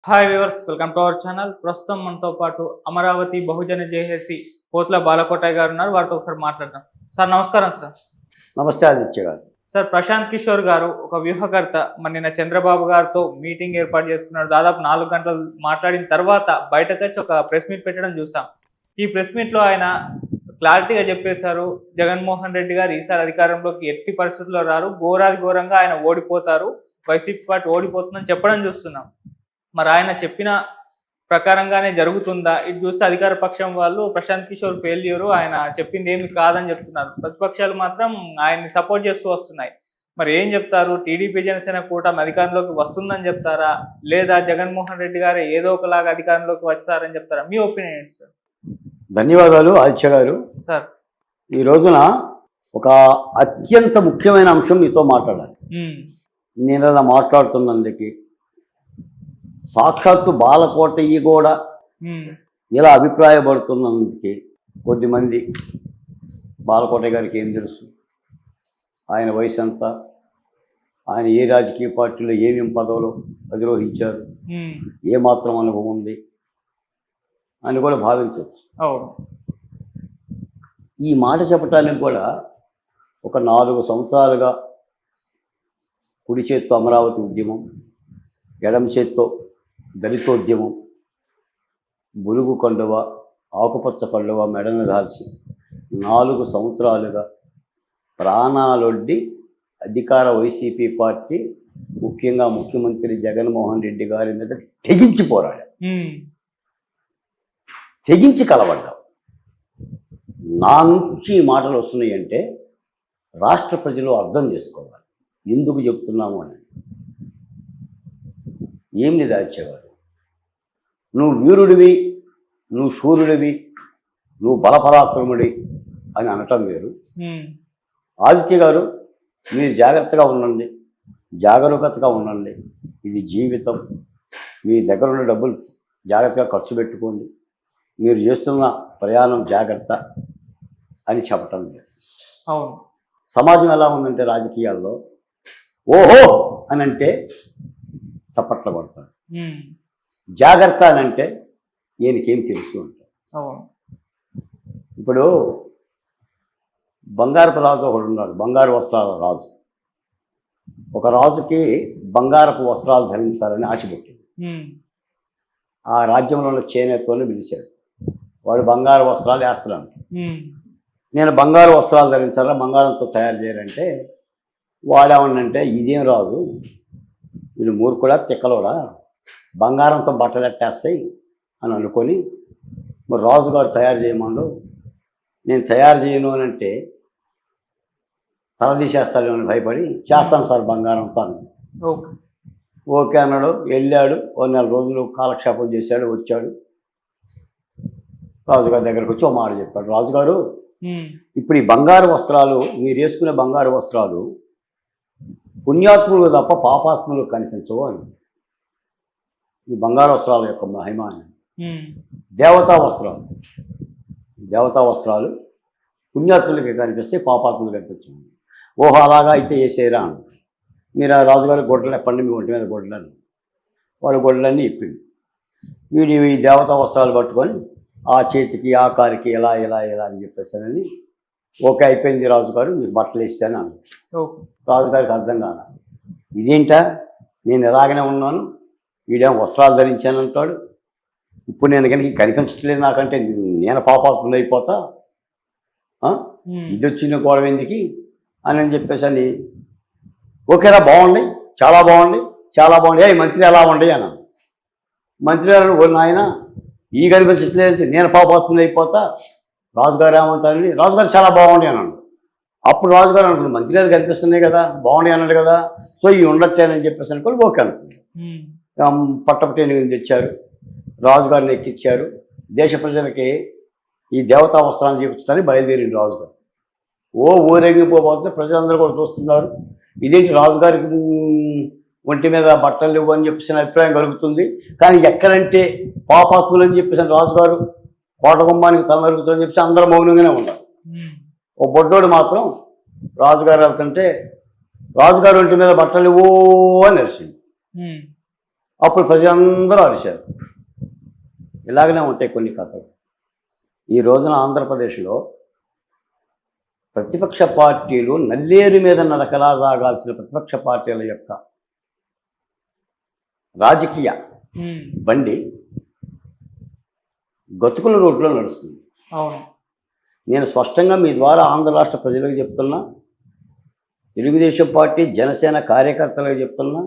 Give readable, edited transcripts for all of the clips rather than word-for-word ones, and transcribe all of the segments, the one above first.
Hi viewers, welcome to our channel. ప్రస్తుతం మనతో పాటు అమరావతి బహుజన జేఏసీ పోతుల బాలకోటయ్య గారు ఉన్నారు. వారితో ఒకసారి మాట్లాడదాం. సార్ నమస్కారం. సార్ నమస్తే ఆదిత్య గారు. సార్, ప్రశాంత్ కిషోర్ గారు ఒక వ్యూహకర్త నిన్న చంద్రబాబు గారితో మీటింగ్ ఏర్పాటు చేసుకున్నారు. దాదాపు 4 గంటలు మాట్లాడిన తర్వాత బయటకు వచ్చి ఒక ప్రెస్ మీట్ పెట్టడం చూసాం. ఈ ప్రెస్ మీట్లో ఆయన క్లారిటీగా చెప్పేశారు, జగన్మోహన్ రెడ్డి గారు ఈసారి అధికారంలోకి ఎట్టి పరిస్థితుల్లో రారు, ఘోరాది ఘోరంగా ఆయన ఓడిపోతారు, వైసీపీ పార్టీ ఓడిపోతుందని చెప్పడం చూస్తున్నాం. మరి ఆయన చెప్పిన ప్రకారంగానే జరుగుతుందా? ఇది చూస్తే అధికార పక్షం వాళ్ళు ప్రశాంత్ కిషోర్ ఫెయిల్యూరు, ఆయన చెప్పింది ఏమి కాదని చెప్తున్నారు. ప్రతిపక్షాలు మాత్రం ఆయన్ని సపోర్ట్ చేస్తూ వస్తున్నాయి. మరి ఏం చెప్తారు? టీడీపీ జనసేన కూటమి అధికారంలోకి వస్తుందని చెప్తారా, లేదా జగన్మోహన్ రెడ్డి గారు ఏదో ఒకలాగా అధికారంలోకి వచ్చారని చెప్తారా? మీ ఒపీనియన్ ఏంటి సార్? ధన్యవాదాలు ఆదిత్య గారు. సార్, ఈ రోజున ఒక అత్యంత ముఖ్యమైన అంశం మీతో మాట్లాడాలి. నేను అలా మాట్లాడుతున్నందుకు సాక్షాత్తు బాలకోటయ్య కూడా ఇలా అభిప్రాయపడుతున్నందుకు కొద్దిమంది బాలకోటయ్య గారికి ఏం తెలుసు, ఆయన వయసు ఎంత, ఆయన ఏ రాజకీయ పార్టీలో ఏమేం పదవులు అధిరోహించారు, ఏమాత్రం అనుభవం ఉంది అని కూడా భావించవచ్చు. ఈ మాట చెప్పటానికి కూడా ఒక 4 సంవత్సరాలుగా కుడి చేత్తో అమరావతి ఉద్యమం, ఎడమ చేత్తో దళితోద్యమం, బులుగు కండువ, ఆకుపచ్చ కండువ మెడన దాల్చి 4 సంవత్సరాలుగా ప్రాణాలొడ్డి అధికార వైసీపీ పార్టీ, ముఖ్యంగా ముఖ్యమంత్రి జగన్మోహన్ రెడ్డి గారి మీద తెగించి పోరాడాం, తెగించి కలవడ్డాం. నా నుంచి ఈ మాటలు వస్తున్నాయంటే రాష్ట్ర ప్రజలు అర్థం చేసుకోవాలి ఎందుకు చెప్తున్నాము అని. ఏం లేదు ఆదిత్య గారు, నువ్వు వీరుడివి, నువ్వు శూరుడివి, నువ్వు బలపరాక్రముడి అని అనటం వేరు. ఆదిత్య గారు, మీరు జాగ్రత్తగా ఉండండి, జాగరూకతగా ఉండండి, ఇది జీవితం, మీ దగ్గర ఉన్న డబ్బులు జాగ్రత్తగా ఖర్చు పెట్టుకోండి, మీరు చేస్తున్న ప్రయాణం జాగ్రత్త అని చెప్పటం లేదు. సమాజం ఎలా ఉందంటే రాజకీయాల్లో ఓహో అని అంటే చప్పట్లు పడతాడు, జాగ్రత్త అని అంటే ఈయనకేం తెలుసు అంటారు. ఇప్పుడు బంగారపు రాజు ఒకడు ఉన్నాడు, బంగారు వస్త్రాల రాజు. ఒక రాజుకి బంగారపు వస్త్రాలు ధరించాలని ఆశ పుట్టింది. ఆ రాజ్యంలో ఉన్న చేనేతోని పిలిచాడు, వాడు బంగారు వస్త్రాలు వేస్తున్నాడు. నేను బంగారు వస్త్రాలు ధరించాలా, బంగారంతో తయారు చేయాలంటే వాడేమన్నంటే ఇదేం రాజు, వీళ్ళు మూర్ఖుడా తిక్కలోడా, బంగారంతో బట్టలు ఎట్టేస్తాయి అని అనుకొని మరి రాజుగారు తయారు చేయమన్నాడు. నేను తయారు చేయను అని అంటే తల తీసేస్తాను భయపడి, చేస్తాను సార్ బంగారంతో అని. ఓకే అన్నాడు. వెళ్ళాడు, 1 నెల రోజులు కాలక్షేపం చేశాడు, వచ్చాడు. రాజుగారి దగ్గరకు వచ్చి ఓ మాట చెప్పాడు, రాజుగారు ఇప్పుడు ఈ బంగారు వస్త్రాలు, మీరు వేసుకునే బంగారు వస్త్రాలు పుణ్యాత్ములు తప్ప పాపాత్ములు కనిపించవు అని. ఈ బంగారు వస్త్రాల యొక్క మహిమ దేవతా వస్త్రాలు, దేవతా వస్త్రాలు పుణ్యాత్ములకి కనిపిస్తే పాపాత్ములు కనిపించవు. ఓహో అలాగా అయితే వేసేరా అని. మీరు ఆ రాజుగారి గొడ్డలు ఎప్పండి, మీ ఒంటి మీద గొడ్డలని. వాళ్ళ గొడ్డలన్నీ ఇప్పింది. వీడి ఈ దేవతా వస్త్రాలు పట్టుకొని ఆ చేతికి ఆ కాలికి ఇలా ఇలా ఇలా అని చెప్పేసానని ఓకే అయిపోయింది రాజుగారు, మీరు బట్టలు వేసాను అని. రాజుగారికి అర్థం కాదు, ఇదేంటా నేను ఎలాగనే ఉన్నాను, వీడేమో వస్త్రాలు ధరించానంటాడు, ఇప్పుడు నేను కనుక కనిపించట్లేదు నాకంటే నేను పాపాత్ములు అయిపోతా, ఇది వచ్చిన గొడవ ఎందుకు అని చెప్పేసి అని. ఓకేరా బాగుండి, చాలా బాగుంది, చాలా బాగుంది, ఏ మంత్రి ఎలా ఉండి అన్నాను. మంత్రి గారు ఓ నాయన ఈ కనిపించట్లేదు, నేను పాపాత్ములు అయిపోతా, రాజుగారు ఏమంటారని. రాజుగారు చాలా బాగుండి అన్నాడు. అప్పుడు రాజుగారు అనుకున్నాడు, మంత్రి గారు కనిపిస్తున్నాయి కదా, బాగుండి అన్నాడు కదా, సో ఇవి ఉండొచ్చానని చెప్పేసి అనుకోని ఓకే అనుకున్నాడు. పట్టపటేని తెచ్చారు, రాజుగారిని ఎక్కిచ్చారు. దేశ ప్రజలకి ఈ దేవతా వస్త్రాన్ని చూపించడానికి బయలుదేరింది రాజుగారు. ఊరేగిపోతే ప్రజలందరూ కూడా చూస్తున్నారు, ఇదేంటి రాజుగారికి ఒంటి మీద బట్టలు లేవు అని చెప్పేసి అభిప్రాయం కలుగుతుంది. కానీ ఎక్కడంటే పాపాత్ములు అని చెప్పేసి రాజుగారు కోట గుమ్మానికి తల నరుగుతుందని చెప్పేసి అందరూ మౌనంగానే ఉన్నారు. ఓ బొడ్డోడు మాత్రం రాజుగారు వెళ్తుంటే రాజుగారు ఒంటి మీద బట్టలు ఇవ్వో అని నడిచింది. అప్పుడు ప్రజలందరూ అరిశారు. ఇలాగనే ఉంటాయి కొన్ని కథలు. ఈ రోజున ఆంధ్రప్రదేశ్లో ప్రతిపక్ష పార్టీలు నల్లేరు మీద నడకలా సాగాల్సిన ప్రతిపక్ష పార్టీల యొక్క రాజకీయ బండి గతుకుల రోడ్లో నడుస్తుంది. అవును. నేను స్పష్టంగా మీ ద్వారా ఆంధ్ర రాష్ట్ర ప్రజలకు చెప్తున్నా, తెలుగుదేశం పార్టీ జనసేన కార్యకర్తలకు చెప్తున్నా,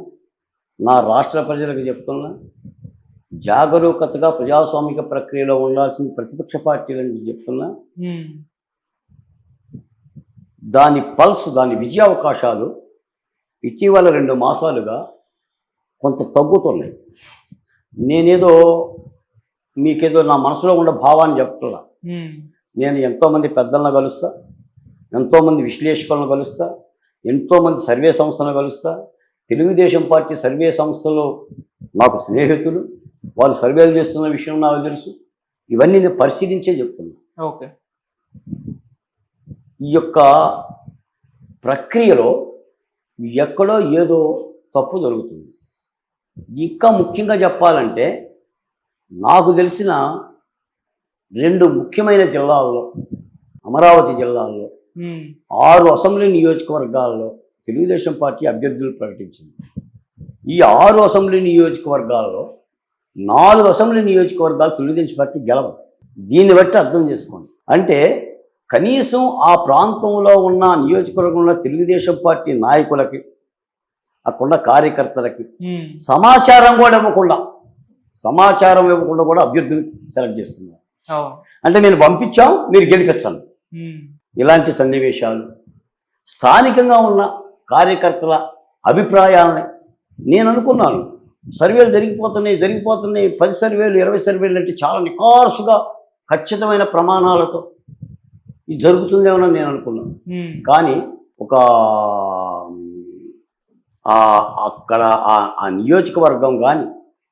నా రాష్ట్ర ప్రజలకు చెప్తున్నా, జాగరూకతగా ప్రజాస్వామిక ప్రక్రియలో ఉండాల్సిన ప్రతిపక్ష పార్టీలని చెప్తున్నా. దాని పల్స్, దాని విజయావకాశాలు ఇటీవల 2 మాసాలుగా కొంత తగ్గుతున్నాయి. నేనేదో మీకేదో నా మనసులో ఉన్న భావాన్ని చెప్తున్నా. నేను ఎంతోమంది పెద్దలను కలుస్తా, ఎంతోమంది విశ్లేషకులను కలుస్తా, ఎంతోమంది సర్వే సంస్థలను కలుస్తా. తెలుగుదేశం పార్టీ సర్వే సంస్థలు నాకు స్నేహితులు, వాళ్ళు సర్వేలు చేస్తున్న విషయం నాకు తెలుసు. ఇవన్నీ నేను పరిశీలించే చెప్తున్నా. ఓకే. ఈ యొక్క ప్రక్రియలో ఎక్కడో ఏదో తప్పు జరుగుతుంది. ఇంకా ముఖ్యంగా చెప్పాలంటే నాకు తెలిసిన 2 ముఖ్యమైన జిల్లాల్లో, అమరావతి జిల్లాల్లో 6 అసెంబ్లీ నియోజకవర్గాల్లో తెలుగుదేశం పార్టీ అభ్యర్థులు ప్రకటించింది. ఈ 6 అసెంబ్లీ నియోజకవర్గాల్లో 4 అసెంబ్లీ నియోజకవర్గాలు తెలుగుదేశం పార్టీ గెలవదు. దీన్ని బట్టి అర్థం చేసుకోండి. అంటే కనీసం ఆ ప్రాంతంలో ఉన్న నియోజకవర్గంలో తెలుగుదేశం పార్టీ నాయకులకి, అక్కడ కార్యకర్తలకి సమాచారం ఇవ్వకుండా కూడా అభ్యర్థులు సెలెక్ట్ చేస్తున్నారు. అంటే నేను పంపించాం, మీరు గెలిపించండి. ఇలాంటి సన్నివేశాలు స్థానికంగా ఉన్న కార్యకర్తల అభిప్రాయాలని నేను అనుకున్నాను. సర్వేలు జరిగిపోతున్నాయి 10 సర్వేలు 20 సర్వేలు అంటే చాలా నికార్సుగా ఖచ్చితమైన ప్రమాణాలతో ఇది జరుగుతుందేమో నేను అనుకున్నాను. కానీ ఒక అక్కడ ఆ నియోజకవర్గం కానీ,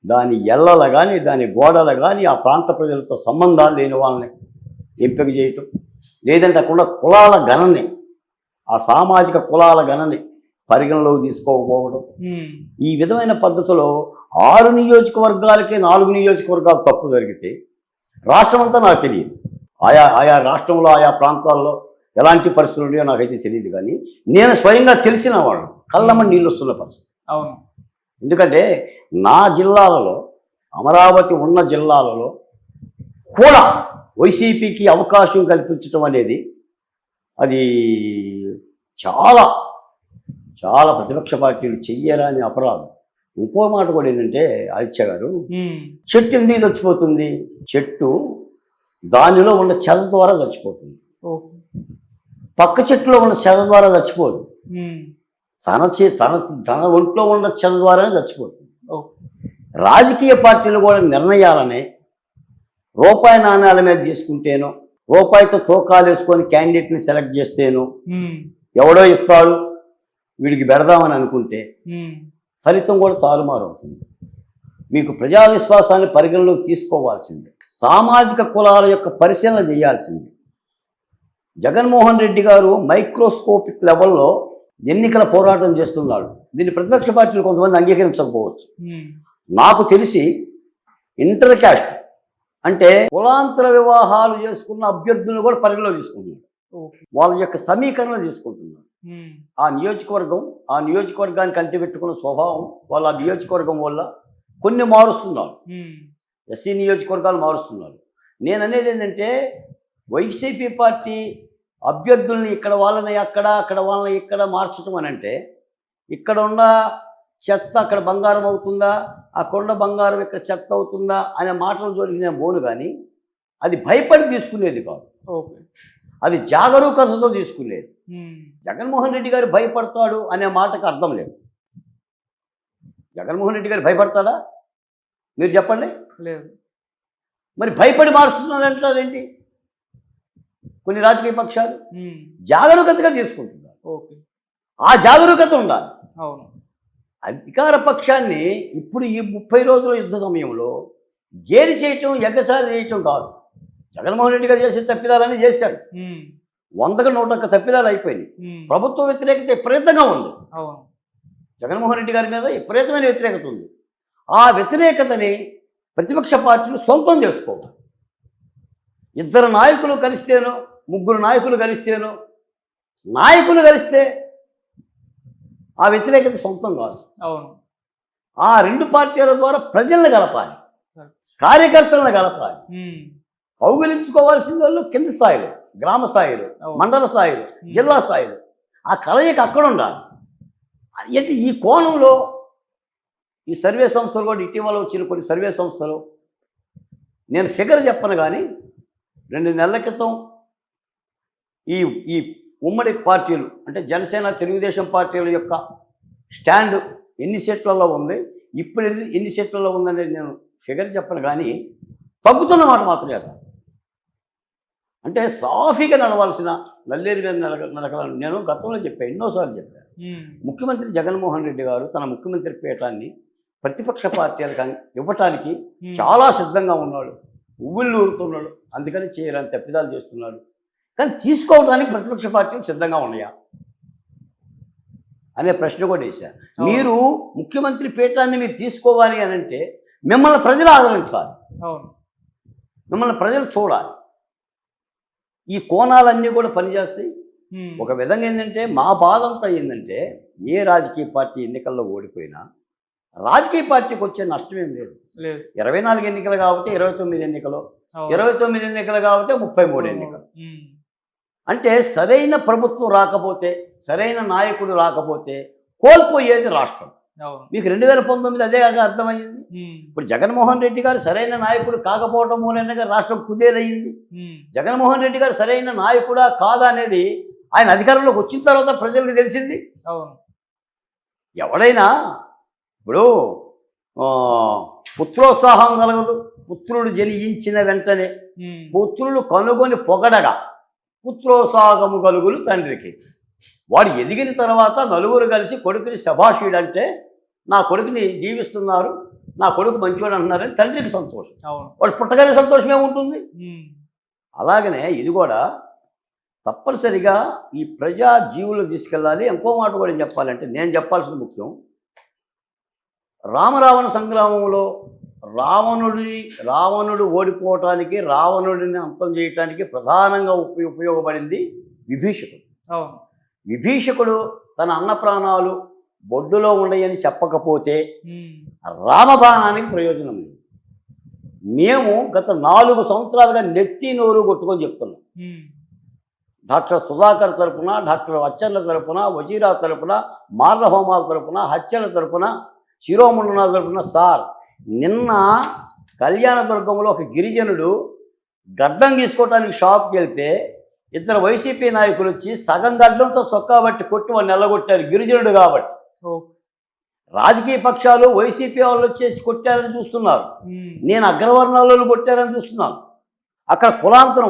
దాని ఎల్లల కానీ, దాని గోడల కానీ, ఆ ప్రాంత ప్రజలతో సంబంధాలు లేని వాళ్ళని ఎంపిక చేయటం, లేదంటే అక్కడ కులాల గణని, ఆ సామాజిక కులాల గణని పరిగణలోకి తీసుకోకపోవడం, ఈ విధమైన పద్ధతిలో 6 నియోజకవర్గాలకే 4 నియోజకవర్గాలు తప్పు జరిగితే రాష్ట్రమంతా నాకు తెలియదు. ఆయా రాష్ట్రంలో ఆయా ప్రాంతాల్లో ఎలాంటి పరిస్థితులు ఉన్నాయో నాకైతే తెలియదు. కానీ నేను స్వయంగా తెలిసిన వాళ్ళు కళ్ళమ్మని నీళ్ళు వస్తున్న పరిస్థితి. అవును. ఎందుకంటే నా జిల్లాలలో, అమరావతి ఉన్న జిల్లాలలో కూడా వైసీపీకి అవకాశం కల్పించడం అనేది అది చాలా చాలా ప్రతిపక్ష పార్టీలు చెయ్యాలని అపరాధం. ఇంకో మాట కూడా ఏంటంటే ఆదిత్య గారు, చెట్టు ఎందుకు చచ్చిపోతుంది? చెట్టు దానిలో ఉన్న చెద ద్వారా చచ్చిపోతుంది. పక్క చెట్టులో ఉన్న చెద ద్వారా చచ్చిపోదు. తన ఒంట్లో ఉన్న చెద ద్వారానే చచ్చిపోతుంది. రాజకీయ పార్టీలు కూడా నిర్ణయాలని రూపాయి నాణ్యాల మీద తీసుకుంటేనో, రూపాయితో తూకాలు వేసుకొని క్యాండిడేట్ని సెలెక్ట్ చేస్తేనో, ఎవడో ఇస్తాడు వీడికి పెడదామని అనుకుంటే ఫలితం కూడా తారుమారు అవుతుంది. మీకు ప్రజా విశ్వాసాన్ని పరిగణలోకి తీసుకోవాల్సిందే. సామాజిక కులాల యొక్క పరిశీలన చేయాల్సిందే. జగన్మోహన్ రెడ్డి గారు మైక్రోస్కోపిక్ లెవెల్లో ఎన్నికల పోరాటం చేస్తున్నాడు. దీన్ని ప్రతిపక్ష పార్టీలు కొంతమంది అంగీకరించకపోవచ్చు. నాకు తెలిసి ఇంటర్ క్యాస్ట్ అంటే కులాంతర వివాహాలు చేసుకున్న అభ్యర్థులను కూడా పరిగణలో తీసుకుంటున్నారు. వాళ్ళ యొక్క సమీకరణ తీసుకుంటున్నారు. ఆ నియోజకవర్గానికి అంటిపెట్టుకున్న స్వభావం వాళ్ళ నియోజకవర్గం వల్ల కొన్ని మారుస్తున్నారు. ఎస్సీ నియోజకవర్గాలు మారుస్తున్నారు. నేను అనేది ఏంటంటే వైసీపీ పార్టీ అభ్యర్థుల్ని ఇక్కడ వాళ్ళని అక్కడ వాళ్ళని ఇక్కడ మార్చడం అని అంటే, ఇక్కడ ఉన్న చెత్త అక్కడ బంగారం అవుతుందా, అక్కడ బంగారం ఇక్కడ చెత్త అవుతుందా అనే మాటలు జోలికి నేను పోను. కానీ అది భయపడి తీసుకునేది కాదు, అది జాగరూకతతో తీసుకునేది. జగన్మోహన్ రెడ్డి గారు భయపడతాడు అనే మాటకు అర్థం లేదు. జగన్మోహన్ రెడ్డి గారు భయపడతాడా? మీరు చెప్పండి. లేదు. మరి భయపడి మారుతున్నారంటారేంటి? కొన్ని రాజకీయ పక్షాలు జాగరూకతగా తీసుకుంటున్నారు. ఆ జాగరూకత ఉండాలి. అవును. అధికార పక్షాన్ని ఇప్పుడు ఈ 30 రోజుల యుద్ధ సమయంలో గేలి చేయటం, ఎగసారి చేయటం కాదు. జగన్మోహన్ రెడ్డి గారు చేసే తప్పిదాలన్నీ చేశాడు. 100కు 101 తప్పిదాలు అయిపోయినాయి. ప్రభుత్వ వ్యతిరేకత విపరీతంగా ఉంది. జగన్మోహన్ రెడ్డి గారి మీద విపరీతమైన వ్యతిరేకత ఉంది. ఆ వ్యతిరేకతని ప్రతిపక్ష పార్టీలు సొంతం చేసుకోవాలి. ఇద్దరు నాయకులు కలిస్తేనో, ముగ్గురు నాయకులు కలిస్తేనో, నాయకులు కలిస్తే ఆ వ్యతిరేకత సొంతం కాదు. అవును. ఆ రెండు పార్టీల ద్వారా ప్రజలను కలపాలి, కార్యకర్తలను కలపాలి. కౌగిలించుకోవాల్సిన వాళ్ళు కింద స్థాయిలో, గ్రామ స్థాయిలో, మండల స్థాయిలో, జిల్లా స్థాయిలో. ఆ కలయిక అక్కడ ఉండాలి. అంటే ఈ కోణంలో ఈ సర్వే సంస్థలు కూడా ఇటీవల వచ్చిన కొన్ని సర్వే సంస్థలు, నేను ఫిగర్ చెప్పను కానీ 2 నెలల క్రితం ఈ ఈ ఉమ్మడి పార్టీలు అంటే జనసేన, తెలుగుదేశం పార్టీల యొక్క స్టాండ్ ఎన్ని సీట్లలో ఉంది, ఇప్పుడు ఎన్ని సీట్లలో ఉందనేది నేను ఫిగర్ చెప్పను కానీ తగ్గుతున్న మాట మాత్రం చేద్దాం. అంటే సాఫీగా నడవాల్సిన నల్లేరు మీద నడకాలని నేను గతంలో చెప్పాను, ఎన్నోసార్లు చెప్పాను. ముఖ్యమంత్రి జగన్మోహన్ రెడ్డి గారు తన ముఖ్యమంత్రి పీఠాన్ని ప్రతిపక్ష పార్టీలకు ఇవ్వటానికి చాలా సిద్ధంగా ఉన్నాడు, ఉవ్వుళ్ళు ఊరుతున్నాడు. అందుకని చేయాలని తప్పిదాలు చేస్తున్నాడు. కానీ తీసుకోవడానికి ప్రతిపక్ష పార్టీలు సిద్ధంగా ఉన్నాయా అనే ప్రశ్న కూడా వేశారు. మీరు ముఖ్యమంత్రి పీఠాన్ని మీరు తీసుకోవాలి అని అంటే మిమ్మల్ని ప్రజలు ఆదరించాలి, మిమ్మల్ని ప్రజలు చూడాలి. ఈ కోణాలన్నీ కూడా పనిచేస్తాయి. ఒక విధంగా ఏంటంటే మా బాధ అంతా ఏంటంటే ఏ రాజకీయ పార్టీ ఎన్నికల్లో ఓడిపోయినా రాజకీయ పార్టీకి వచ్చే నష్టం ఏం లేదు. 24 ఎన్నికలు కాబట్టి 29 ఎన్నికలు, 29 ఎన్నికలు కాబట్టి 33 ఎన్నికలు. అంటే సరైన ప్రభుత్వం రాకపోతే, సరైన నాయకుడు రాకపోతే కోల్పోయేది రాష్ట్రం. మీకు 2019 అదే అర్థమైంది. ఇప్పుడు జగన్మోహన్ రెడ్డి గారు సరైన నాయకుడు కాకపోవడం మూలంగా రాష్ట్రం కుదేలయ్యింది. జగన్మోహన్ రెడ్డి గారు సరైన నాయకుడా కాదా అనేది ఆయన అధికారంలోకి వచ్చిన తర్వాత ప్రజలకు తెలిసింది. ఎవడైనా ఇప్పుడు పుత్రోత్సాహం కలగదు, పుత్రుడు జనించిన వెంటనే పుత్రులు కనుగొని పొగడగా పుత్రోత్సాహము కలుగులు తండ్రికి. వాడు ఎదిగిన తర్వాత నలుగురు కలిసి కొడుకుని శభాషుడు అంటే నా కొడుకుని జీవిస్తున్నారు, నా కొడుకు మంచివాడు అంటున్నారని తండ్రికి సంతోషం. వాడు పుట్టగానే సంతోషమే ఉంటుంది. అలాగనే ఇది కూడా తప్పనిసరిగా ఈ ప్రజా జీవులు తీసుకెళ్ళాలి. ఇంకో మాట కూడా చెప్పాలంటే నేను చెప్పాల్సిన ముఖ్యం, రామరావణ సంగ్రామంలో రావణుడు ఓడిపోవటానికి, రావణుడిని అంతం చేయటానికి ప్రధానంగా ఉపయోగపడింది విభీషకుడు. విభీషకుడు తన అన్న ప్రాణాలు బొడ్డులో ఉండయని చెప్పకపోతే రామబాణానికి ప్రయోజనం లేదు. మేము గత 4 సంవత్సరాలుగా నెత్తి నోరు కొట్టుకొని చెప్తున్నాం. డాక్టర్ సుధాకర్ తరపున, డాక్టర్ అచ్చర్ల తరపున, వజీరా తరపున, మార్ల హోమాల తరపున, హత్యల తరపున, శిరోముండనాల తరపున, సార్ నిన్న కళ్యాణదుర్గంలో ఒక గిరిజనుడు గడ్డం తీసుకోవడానికి షాప్కి వెళ్తే 2 వైసీపీ నాయకులు వచ్చి సగం గడ్డంతో చొక్కా బట్టి కొట్టి వాడిని నిలగొట్టారు, గిరిజనుడు కాబట్టి. రాజకీయ పక్షాలు వైసీపీ వాళ్ళు వచ్చేసి కొట్టారని చూస్తున్నారు, నేను అగ్రవర్ణాలలో కొట్టారని చూస్తున్నాను. అక్కడ కులాంతరం,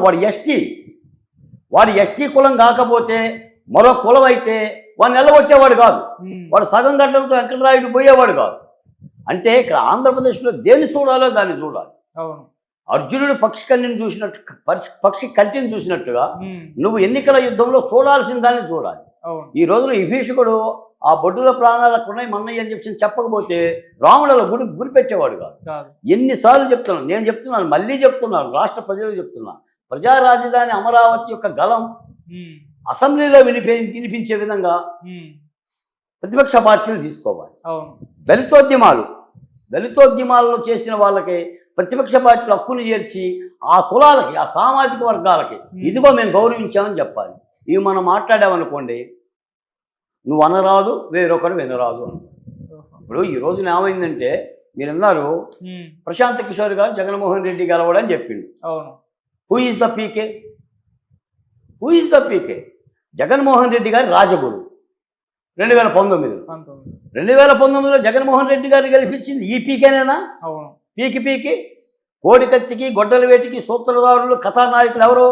వాడు ఎస్టీ కులం కాకపోతే మరో కులం అయితే వాడిని నిలగొట్టేవాడు కాదు, వాడు సగం గడ్డంతో వెంకటరాయుడు పోయేవాడు కాదు. అంటే ఇక్కడ ఆంధ్రప్రదేశ్లో దేన్ని చూడాలో దాన్ని చూడాలి. అర్జునుడు పక్షి కంటిని చూసినట్టుగా నువ్వు ఎన్నికల యుద్ధంలో చూడాల్సిన దాన్ని చూడాలి. ఈ రోజున విభీషకుడు ఆ బొడ్డుల ప్రాణాలు అక్కడ ఉన్నాయి మన్నయ్య అని చెప్పకపోతే రాముడు గురి పెట్టేవాడు కాదు. ఎన్నిసార్లు చెప్తున్నాను, నేను చెప్తున్నాను, మళ్ళీ చెప్తున్నాను, రాష్ట్ర ప్రజలకు చెప్తున్నాను, ప్రజా రాజధాని అమరావతి యొక్క గలం అసెంబ్లీలో వినిపించే విధంగా ప్రతిపక్ష పార్టీలు తీసుకోవాలి. దళితోద్యమాలలో చేసిన వాళ్ళకి ప్రతిపక్ష పార్టీలు హక్కును చేర్చి ఆ కులాలకి, ఆ సామాజిక వర్గాలకి ఇదిగో మేము గౌరవించామని చెప్పాలి. ఇవి మనం మాట్లాడామనుకోండి, నువ్వు అనరాదు, వేరొకరు వినరాదు అని. ఇప్పుడు ఈ రోజున ఏమైందంటే మీరు అన్నారు ప్రశాంత్ కిషోర్ గారు జగన్మోహన్ రెడ్డి గెలవడని చెప్పిండు. హూ ఈజ్ ద పీకే? జగన్మోహన్ రెడ్డి గారి రాజగురు 2019లో జగన్మోహన్ రెడ్డి గారిని గెలిపించింది ఈ పీకేనేనా? పీకి కోడి కత్తికి, గొడ్డల వేటికి సూత్రధారులు, కథానాయకులు ఎవరు?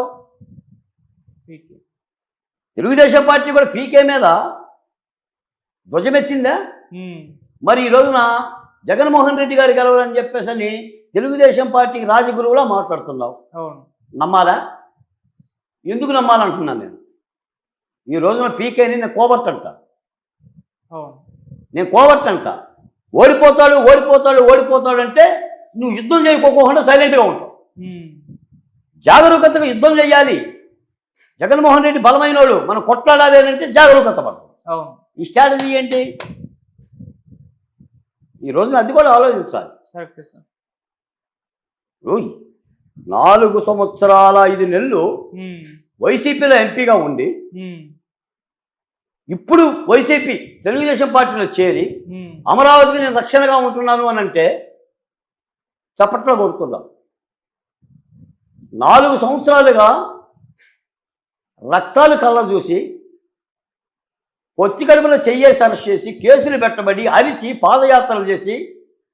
తెలుగుదేశం పార్టీ కూడా పీకే మీద ధ్వజమెత్తిందా? మరి ఈ రోజున జగన్మోహన్ రెడ్డి గారు గెలవాలని చెప్పేసి అని తెలుగుదేశం పార్టీకి రాజగురువులా మాట్లాడుతున్నావు. నమ్మాలా? ఎందుకు నమ్మాలంటున్నాను నేను. ఈ రోజున పీకేని నేను కోవర్ట్ అంట. ఓడిపోతాడు ఓడిపోతాడు ఓడిపోతాడు అంటే నువ్వు యుద్ధం చేయకోకుండా సైలెంట్గా ఉంటావు. జాగరూకతగా యుద్ధం చేయాలి. జగన్మోహన్ రెడ్డి బలమైనోడు, మనం కొట్లాడాలి అని అంటే జాగరూకత పడతాం. అవును. ఈ స్ట్రాటజీ ఏంటి? ఈ రోజున అది కూడా ఆలోచించాలి. Correct sir. 4 సంవత్సరాల 5 నెలలు వైసీపీలో ఎంపీగా ఉండి ఇప్పుడు వైసీపీ తెలుగుదేశం పార్టీలో చేరి అమరావతికి నేను రక్షణగా ఉంటున్నాను అని అంటే చప్పట్లో కొడుతున్నాం. 4 సంవత్సరాలుగా రక్తాలు కళ్ళ చూసి పొత్తి కడుపులో చెయ్యేసి అరెస్ట్ చేసి కేసులు పెట్టబడి అరిచి పాదయాత్రలు చేసి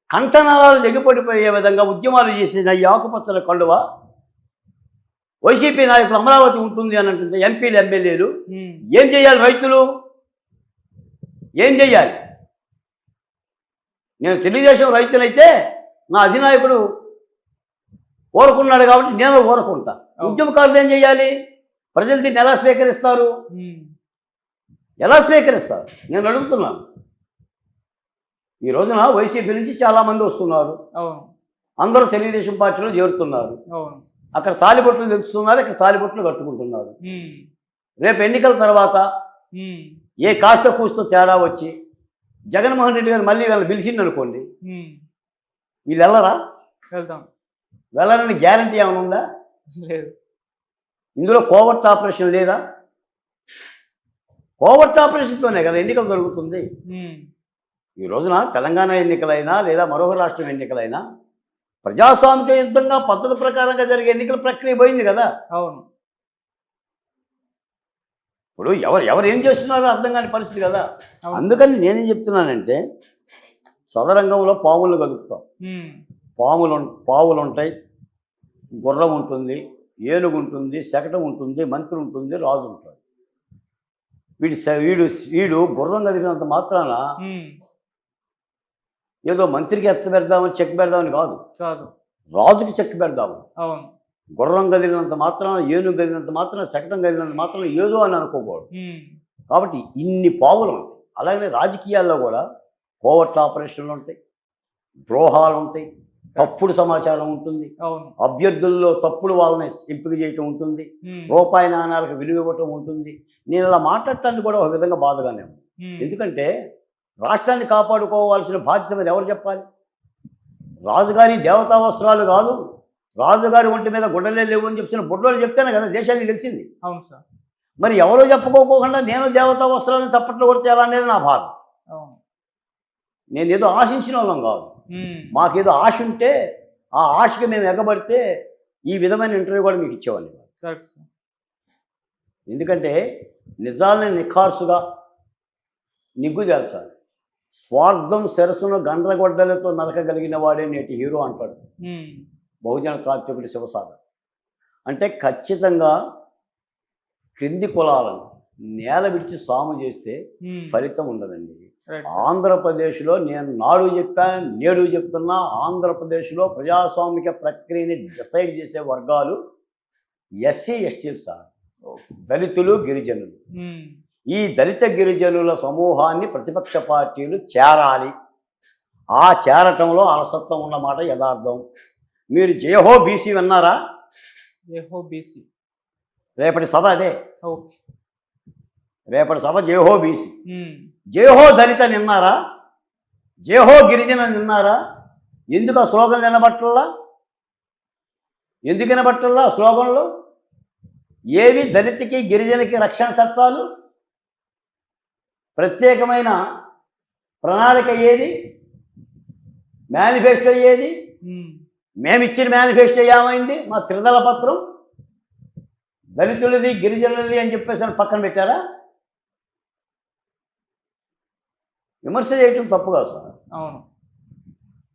కంఠనాళాలు దిగిపడిపోయే విధంగా ఉద్యమాలు చేసిన ఈ ఆకుపచ్చల కండువ వైసీపీ నాయకులు అమరావతి ఉంటుంది అని అంటుంటే ఎంపీలు ఎమ్మెల్యేలు ఏం చేయాలి? రైతులు ఏం చేయాలి? నేను తెలుగుదేశం రైతులైతే నా అధినాయకుడు ఊరుకున్నాడు కాబట్టి నేను ఊరుకుంటా. ఉద్యమకారులు ఏం చేయాలి? ప్రజలు దీన్ని ఎలా స్వీకరిస్తారు? ఎలా స్వీకరిస్తారు నేను అడుగుతున్నాను. ఈ రోజున వైసీపీ నుంచి చాలామంది వస్తున్నారు, అందరూ తెలుగుదేశం పార్టీలో చేరుతున్నారు. అక్కడ తాలిబొట్లు తెచ్చుతున్నారు, ఇక్కడ తాలిబొట్లు కట్టుకుంటున్నారు. రేపు ఎన్నికల తర్వాత ఏ కాస్త కూస్తో తేడా వచ్చి జగన్మోహన్ రెడ్డి గారు మళ్ళీ వీళ్ళని పిలిచింది అనుకోండి, వీళ్ళు వెళ్ళరా? వెళ్ళాలని గ్యారంటీ ఏమైనా ఉందా? ఇందులో కోవర్ట్ ఆపరేషన్ లేదా? కోవర్ట్ ఆపరేషన్తోనే కదా ఎన్నికలు జరుగుతుంది. ఈ రోజున తెలంగాణ ఎన్నికలైనా లేదా మరొక రాష్ట్రం ఎన్నికలైనా ప్రజాస్వామికయుతంగా పద్ధతి ప్రకారంగా జరిగే ఎన్నికల ప్రక్రియ పోయింది కదా. అవును. ఇప్పుడు ఎవరు ఏం చేస్తున్నారో అర్థం కాని పరిస్థితి కదా. అందుకని నేనేం చెప్తున్నానంటే సదరంగంలో పాములు కలుపుతాం. పావులు ఉంటాయి, గుర్రం ఉంటుంది, ఏనుగు ఉంటుంది, శకటం ఉంటుంది, మంత్రి ఉంటుంది, రాజు ఉంటుంది. వీడు గుర్రం కదిలినంత మాత్రాన ఏదో మంత్రికి ఎత్త పెడదామని చెక్ పెడదామని కాదు, రాజుకి చెక్ పెడదాము. గుర్రం కదిలినంత మాత్రాన, ఏనుగు కదిలినంత మాత్రాన, శకటం కదిలినంత మాత్రాన ఏదో అని అనుకోకూడదు. కాబట్టి ఇన్ని పావులు ఉంటాయి. అలాగే రాజకీయాల్లో కూడా కోవర్ట్ ఆపరేషన్లు ఉంటాయి, ద్రోహాలు ఉంటాయి, తప్పుడు సమాచారం ఉంటుంది, అభ్యర్థుల్లో తప్పుడు వాళ్ళని ఎంపిక చేయటం ఉంటుంది, రూపాయి నాణాలకు విలువ ఇవ్వటం ఉంటుంది. నేను అలా మాట్లాడటానికి కూడా ఒక విధంగా బాధగానే ఉంది. ఎందుకంటే రాష్ట్రాన్ని కాపాడుకోవాల్సిన బాధ్యత మీద ఎవరు చెప్పాలి? రాజుగారి దేవతా వస్త్రాలు కాదు, రాజుగారి ఒంటి మీద గుడ్డలే లేవు అని చెప్పిన బుడ్డలు చెప్తేనే కదా దేశానికి తెలిసింది. అవును సార్. మరి ఎవరో చెప్పుకోకుండా నేను దేవతా వస్త్రాలను చప్పట్లు కొడితే ఎలా అనేది నా బాధ. నేను ఏదో ఆశించిన వాళ్ళం కాదు, మాకేదో ఆశ ఉంటే ఆ ఆశకి మేము ఎగబడితే ఈ విధమైన ఇంటర్వ్యూ కూడా మీకు ఇచ్చేవాడిని. ఎందుకంటే నిజాలని నిఖార్సుగా నిగ్గు తేల్చాలి. స్వార్థం శిరస్సును గండ్రగొడ్డలతో నరకగలిగిన వాడే నేటి హీరో అంటాడు బహుజన తాత్వికుడు శివసాగర్. అంటే ఖచ్చితంగా క్రింది కులాలను నేల విడిచి సాము చేస్తే ఫలితం ఉండదండి. ఆంధ్రప్రదేశ్లో నేను నాడు చెప్పాను, నేడు చెప్తున్నా, ఆంధ్రప్రదేశ్లో ప్రజాస్వామిక ప్రక్రియని డిసైడ్ చేసే వర్గాలు ఎస్సీ ఎస్టీలు సార్, దళితులు, గిరిజనులు. ఈ దళిత గిరిజనుల సమూహాన్ని ప్రతిపక్ష పార్టీలు చేరాలి. ఆ చేరటంలో అలసత్వం ఉన్నమాట యథార్థం. మీరు జయహో బీసీ విన్నారా? జయహో బీసీ రేపటి సభ అదే. రేపటి సభ జయహో బీసీ. జయహో దళిత నిన్నారా? జయహో గిరిజన నిన్నారా? ఎందుకు ఆ స్లోగన్ వినబట్టల్లా? ఎందుకు వినబట్టల్లా స్లోగన్లు? ఏవి దళితకి గిరిజనకి రక్షణ చట్టాలు? ప్రత్యేకమైన ప్రణాళిక ఏది? మేనిఫెస్టో ఏది? మేమిచ్చిన మేనిఫెస్టో ఏమైంది? మా త్రిదళ పత్రం దళితులది గిరిజనులది అని చెప్పేసి పక్కన పెట్టారా? విమర్శ చేయటం తప్పు కాదు సార్. అవును.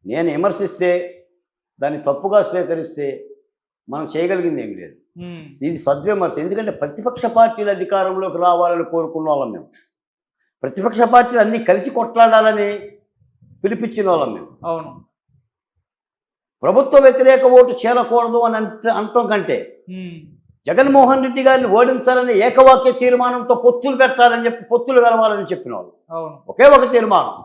నేను విమర్శిస్తే దాన్ని తప్పుగా స్వీకరిస్తే మనం చేయగలిగింది ఏమి లేదు. ఇది సద్విమర్శ. ఎందుకంటే ప్రతిపక్ష పార్టీలు అధికారంలోకి రావాలని కోరుకున్న వాళ్ళం మేము. ప్రతిపక్ష పార్టీలు అన్నీ కలిసి కొట్లాడాలని పిలిపించిన వాళ్ళం మేము. అవును. ప్రభుత్వ వ్యతిరేక ఓటు చేరకూడదు అని అంటాం కంటే జగన్మోహన్ రెడ్డి గారిని ఓడించాలని ఏకవాక్య తీర్మానంతో పొత్తులు పెట్టాలని చెప్పి పొత్తులు కలవాలని చెప్పిన వాళ్ళు అవును. ఒకే ఒక తీర్మానం,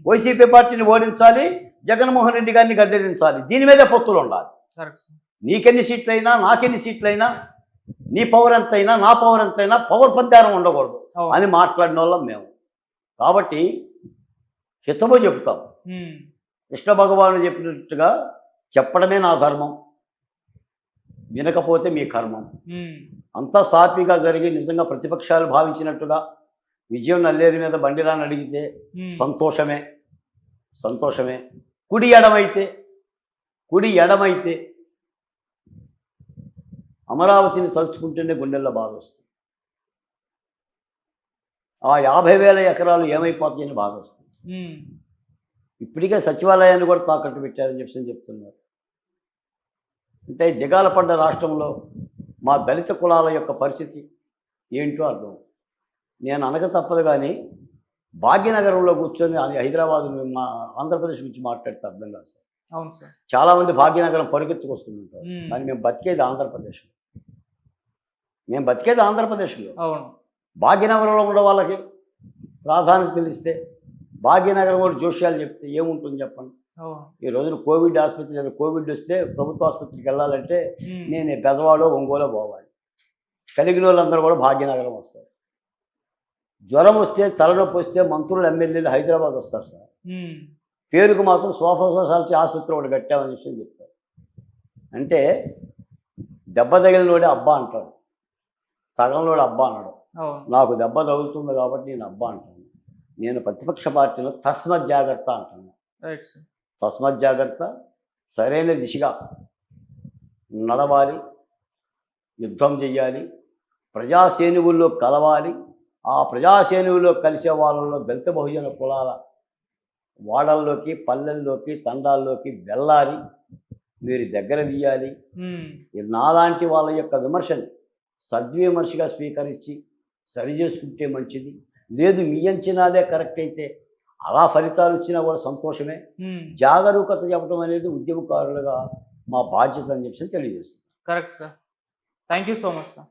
వైసీపీ పార్టీని ఓడించాలి, జగన్మోహన్ రెడ్డి గారిని గద్దెదించాలి, దీని మీదే పొత్తులు ఉండాలి. Correct sir. నీకెన్ని సీట్లైనా నాకెన్ని సీట్లైనా, నీ పవర్ ఎంతైనా నా పవర్ ఎంతైనా పవర్ పందారం ఉండకూడదు అని మాట్లాడిన వాళ్ళం మేము. కాబట్టి హితమో చెప్తాం. కృష్ణ భగవాను చెప్పినట్టుగా చెప్పడమే నా ధర్మం, వినకపోతే మీ కర్మం. అంతా సాఫీగా జరిగి నిజంగా ప్రతిపక్షాలు భావించినట్టుగా విజయం నల్లేరు మీద బండిరాని అడిగితే సంతోషమే, సంతోషమే. కుడి ఎడమైతే అమరావతిని తలుచుకుంటేనే గుండెల్లో బాధ వస్తుంది. ఆ 50,000 ఎకరాలు ఏమైపోతాయని బాధ వస్తుంది. ఇప్పటికే సచివాలయాన్ని కూడా తాకట్టు పెట్టారని చెప్పి చెప్తున్నారు. అంటే దిగాల పడ్డ రాష్ట్రంలో మా దళిత కులాల యొక్క పరిస్థితి ఏంటో అర్థం. నేను అనక తప్పదు కానీ భాగ్యనగరంలో కూర్చొని అది హైదరాబాద్ మా ఆంధ్రప్రదేశ్ గురించి మాట్లాడితే అర్థం కాదు సార్. అవును సార్. చాలామంది భాగ్యనగరం పరిగెత్తుకొస్తుంటారు, కానీ మేము బతికేది ఆంధ్రప్రదేశ్లో. అవును. భాగ్యనగరంలో ఉన్న వాళ్ళకి ప్రాధాన్యత తెలిస్తే, భాగ్యనగరం కూడా జోష్యాలు చెప్తే ఏముంటుంది చెప్పండి. ఈ రోజున కోవిడ్ ఆసుపత్రి, కోవిడ్ వస్తే ప్రభుత్వ ఆసుపత్రికి వెళ్ళాలంటే నేను పెదవాడో ఒంగోలో పోవాలి. కలిగిన వాళ్ళందరూ కూడా భాగ్యనగరం వస్తారు. జ్వరం వస్తే, తలనొప్పి వస్తే మంత్రులు ఎమ్మెల్యేలు హైదరాబాద్ వస్తారు సార్. పేరుకు మాత్రం స్వస్థ ఆసుపత్రి ఒకటి కట్టామని విషయం చెప్తారు. అంటే దెబ్బ తగిలినోడే అబ్బా అంటాడు, తగలనోడు అబ్బా అన్నాడు. నాకు దెబ్బ తగులుతుంది కాబట్టి నేను అబ్బా అంటాను. నేను ప్రతిపక్ష పార్టీలో తస్మత్ జాగ్రత్త అంటాను. తస్మత్ జాగ్రత్త, సరైన దిశగా నడవాలి, యుద్ధం చెయ్యాలి, ప్రజాసేనువుల్లో కలవాలి. ఆ ప్రజాసేనువుల్లో కలిసే వాళ్ళలో దళిత బహుజన కులాల వాడల్లోకి, పల్లెల్లోకి, తండాల్లోకి వెళ్ళాలి, మీరు దగ్గర తీయాలి. నాలాంటి వాళ్ళ యొక్క విమర్శని సద్విమర్శగా స్వీకరించి సరి చేసుకుంటే మంచిది. లేదు మీ అంచనాలే కరెక్ట్ అయితే అలా ఫలితాలు వచ్చినా కూడా సంతోషమే. జాగరూకత చెప్పడం అనేది ఉద్యమకారులుగా మా బాధ్యత అని చెప్పి తెలియజేస్తుంది. Correct sir. Thank you so much sir.